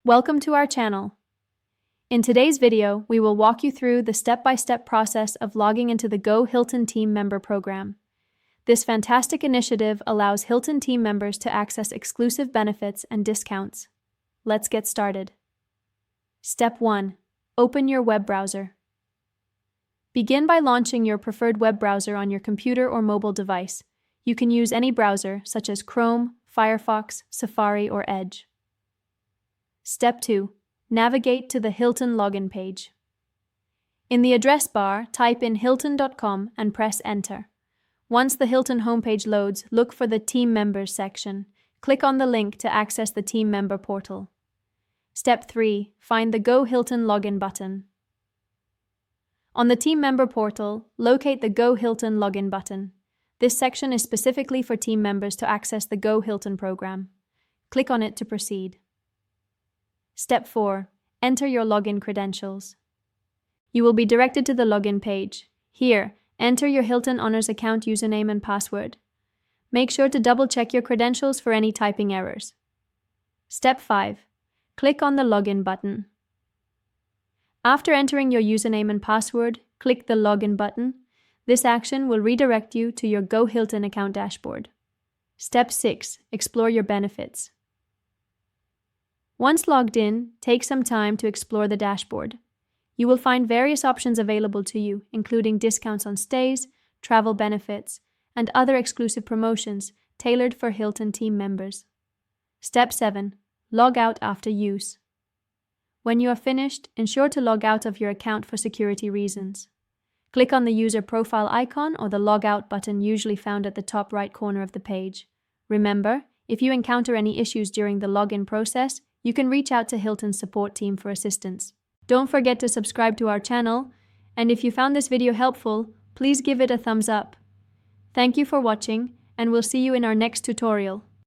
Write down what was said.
Welcome to our channel. In today's video, we will walk you through the step-by-step process of logging into the Go Hilton Team Member Program. This fantastic initiative allows Hilton team members to access exclusive benefits and discounts. Let's get started. Step 1. Open your web browser. Begin by launching your preferred web browser on your computer or mobile device. You can use any browser, such as Chrome, Firefox, Safari, or Edge. Step 2. Navigate to the Hilton login page. In the address bar, type in hilton.com and press Enter. Once the Hilton homepage loads, look for the Team Members section. Click on the link to access the Team Member portal. Step 3. Find the Go Hilton login button. On the Team Member portal, locate the Go Hilton login button. This section is specifically for team members to access the Go Hilton program. Click on it to proceed. Step 4. Enter your login credentials. You will be directed to the login page. Here, enter your Hilton Honors account username and password. Make sure to double-check your credentials for any typing errors. Step 5. Click on the login button. After entering your username and password, click the login button. This action will redirect you to your Go Hilton account dashboard. Step 6. Explore your benefits. Once logged in, take some time to explore the dashboard. You will find various options available to you, including discounts on stays, travel benefits, and other exclusive promotions tailored for Hilton team members. Step 7. Log out after use. When you are finished, ensure to log out of your account for security reasons. Click on the user profile icon or the Log Out button usually found at the top right corner of the page. Remember, if you encounter any issues during the login process, you can reach out to Hilton's support team for assistance. Don't forget to subscribe to our channel, and if you found this video helpful, please give it a thumbs up. Thank you for watching, and we'll see you in our next tutorial.